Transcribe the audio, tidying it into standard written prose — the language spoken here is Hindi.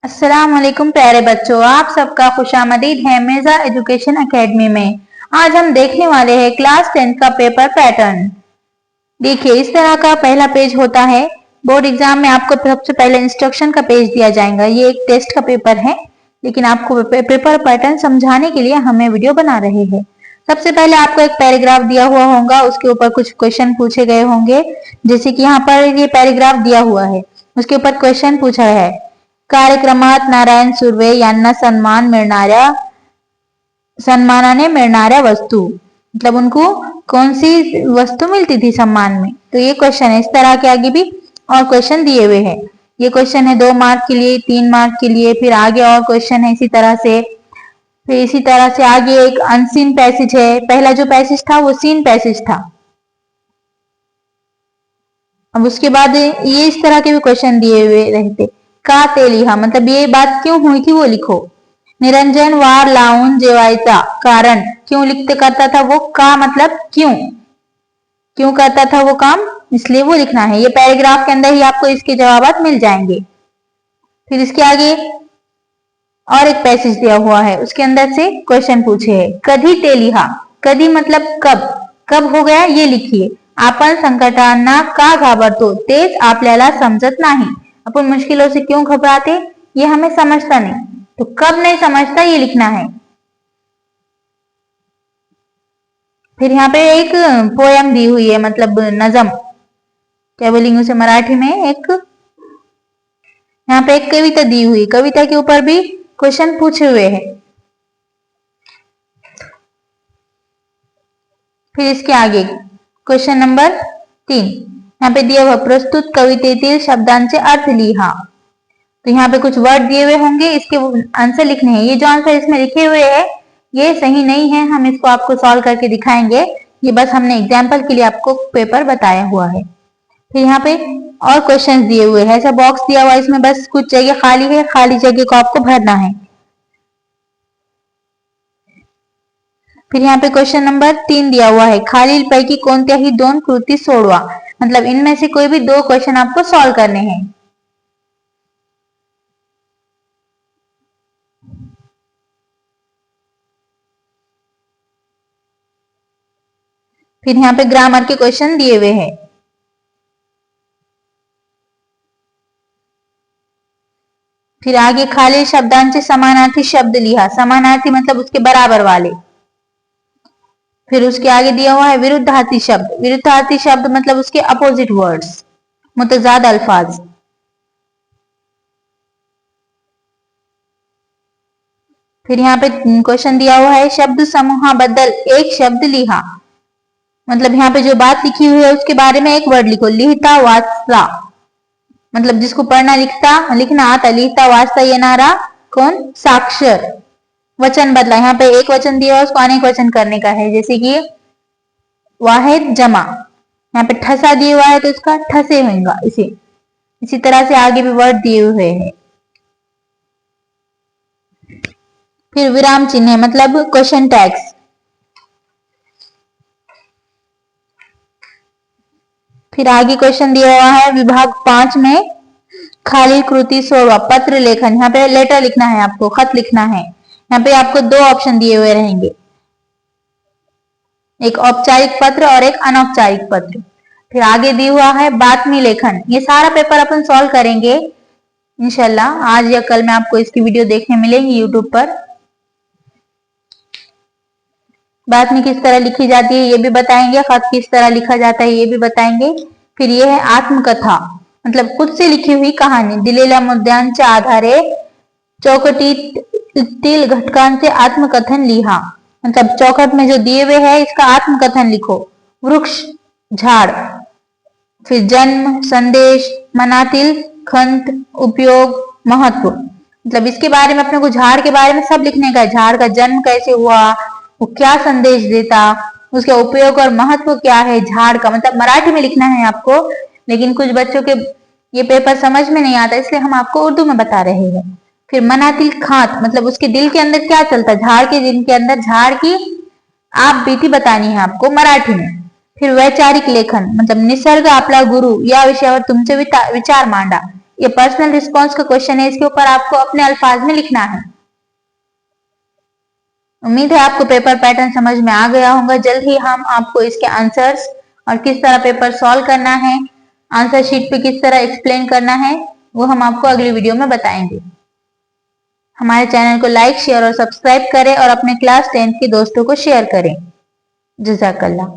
अस्सलाम वालेकुम प्यारे बच्चों, आप सबका खुशामदीद है मिर्जा एजुकेशन एकेडमी में। आज हम देखने वाले हैं क्लास 10 का पेपर पैटर्न। देखिए, इस तरह का पहला पेज होता है। बोर्ड एग्जाम में आपको सबसे पहले इंस्ट्रक्शन का पेज दिया जाएगा। ये एक टेस्ट का पेपर है, लेकिन आपको पेपर पैटर्न समझाने के लिए हमें वीडियो बना रहे हैं। सबसे पहले आपको एक पैराग्राफ दिया हुआ होगा, उसके ऊपर कुछ क्वेश्चन पूछे गए होंगे। जैसे कि यहाँ पर ये पैराग्राफ दिया हुआ है, उसके ऊपर क्वेश्चन पूछा है, कार्यक्रमात नारायण सुर्वे यांना सन्मानाने मिळणाऱ्या वस्तू, मतलब उनको कौन सी वस्तु मिलती थी सम्मान में। तो ये क्वेश्चन है। इस तरह के आगे भी और क्वेश्चन दिए हुए हैं। ये क्वेश्चन है 2 मार्क के लिए, 3 मार्क के लिए। फिर आगे और क्वेश्चन है इसी तरह से। फिर इसी तरह से आगे एक अनसीन पैसेज है। पहला जो पैसेज था वो सीन पैसेज था। अब उसके बाद ये इस तरह के भी क्वेश्चन दिए हुए रहते। का ते लिहा, मतलब ये बात क्यों हुई थी वो लिखो। निरंजन वार लाऊन जेवायचा, कारण क्यों लिखते करता था वो, का मतलब क्यों करता था वो काम, इसलिए वो लिखना है। ये पैराग्राफ के अंदर ही आपको इसके जवाब मिल जाएंगे। फिर इसके आगे और एक पैसेज दिया हुआ है, उसके अंदर से क्वेश्चन पूछे है। कधी ते लिहा, कधी मतलब कब हो गया ये लिखिए। आपण संकटांना का घाबरतो, तेच आपल्याला समजत नाही। अपन मुश्किलों से क्यों घबराते, ये हमें समझता नहीं। तो कब नहीं समझता ये लिखना है। फिर यहाँ पे एक पोयम दी हुई है, मतलब नजम, क्या बोलेंगे उसे मराठी में। एक यहाँ पे एक कविता दी हुई, कविता के ऊपर भी क्वेश्चन पूछे हुए हैं। फिर इसके आगे क्वेश्चन नंबर 3 यहाँ पे दिया हुआ, प्रस्तुत कवितेतील शब्दांचे अर्थ लिहा। तो यहाँ पे कुछ वर्ड दिए हुए होंगे, इसके आंसर लिखने हैं। ये जो आंसर इसमें लिखे हुए हैं ये सही नहीं है, हम इसको आपको सॉल्व करके दिखाएंगे। ये बस हमने एग्जाम्पल के लिए आपको पेपर बताया हुआ है। फिर यहाँ पे और क्वेश्चन दिए हुए हैं, ऐसा बॉक्स दिया हुआ है, इसमें बस कुछ जगह खाली है, खाली जगह को आपको भरना है। फिर यहाँ पे क्वेश्चन नंबर 3 दिया हुआ है, खालीलपैकी कोणत्याही 2 कृती सोडवा, मतलब इनमें से कोई भी 2 क्वेश्चन आपको सॉल्व करने हैं। फिर यहाँ पे ग्रामर के क्वेश्चन दिए हुए हैं। फिर आगे खालील शब्दांचे समानार्थी शब्द लिहा, समानार्थी मतलब उसके बराबर वाले। फिर उसके आगे दिया हुआ है विरुद्धार्थी शब्द, विरुद्धार्थी शब्द मतलब उसके अपोजिट वर्ड्स, मुतजाद अल्फाज। फिर यहाँ पे क्वेश्चन दिया हुआ है, शब्द समूहाबद्दल एक शब्द लिहा, मतलब यहाँ पे जो बात लिखी हुई है उसके बारे में एक वर्ड लिखो। लिहिता वाचता, मतलब जिसको पढ़ना लिखना आता, लिहिता वाचता येणारा कौन, साक्षर। वचन बदला, यहाँ पे एक वचन दिया हुआ उसको अनेक वचन करने का है, जैसे कि वाहिद जमा। यहाँ पे ठसा दिया हुआ है तो इसका ठसे होगा। इसी तरह से आगे भी वर्ड दिए हुए हैं। फिर विराम चिन्ह मतलब क्वेश्चन टैग्स। फिर आगे क्वेश्चन दिया हुआ है विभाग 5 में खाली कृति सोडवा, पत्र लेखन। यहाँ पे लेटर लिखना है आपको, खत लिखना है। यहाँ पे आपको 2 ऑप्शन दिए हुए रहेंगे, एक औपचारिक पत्र और एक अनौपचारिक पत्र। फिर आगे दिया हुआ है बातमी लेखन। ये सारा पेपर अपन सॉल्व करेंगे इंशाल्लाह। आज या कल में आपको इसकी वीडियो देखने मिलेंगी यूट्यूब पर। बातमी किस तरह लिखी जाती है ये भी बताएंगे, खत किस तरह लिखा जाता है ये भी बताएंगे। फिर ये है आत्मकथा, मतलब खुद से लिखी हुई कहानी। दिलेल्या मुद्द्यांच्या आधारे चौकटीतील घटकांचे आत्मकथन लिहा, मतलब चौखट में जो दिए हुए है इसका आत्मकथन लिखो। वृक्ष, झाड़। फिर जन्म, संदेश, मनातिल, खंत, उपयोग, महत्व, मतलब इसके बारे में अपने को झाड़ के बारे में सब लिखने का है। झाड़ का जन्म कैसे हुआ, वो क्या संदेश देता, उसका उपयोग और महत्व क्या है झाड़ का, मतलब मराठी में लिखना है आपको। लेकिन कुछ बच्चों के ये पेपर समझ में नहीं आता, इसलिए हम आपको उर्दू में बता रहे हैं। फिर मनातिल खात, मतलब उसके दिल के अंदर क्या चलता है, झाड़ के दिल के अंदर झाड़ की आप बीती बतानी है आपको मराठी में। फिर वैचारिक लेखन, मतलब निसर्ग आपला गुरु या विषयावर तुमचे विचार मांडा। ये पर्सनल रिस्पॉन्स का क्वेश्चन है, इसके ऊपर आपको अपने अल्फाज में लिखना है। उम्मीद है आपको पेपर पैटर्न समझ में आ गया होगा। जल्द ही हम आपको इसके आंसर्स और किस तरह पेपर सॉल्व करना है, आंसर शीट पे किस तरह एक्सप्लेन करना है, वो हम आपको अगली वीडियो में बताएंगे। हमारे चैनल को लाइक, शेयर और सब्सक्राइब करें और अपने क्लास 10 के दोस्तों को शेयर करें। जज़ाकल्लाह।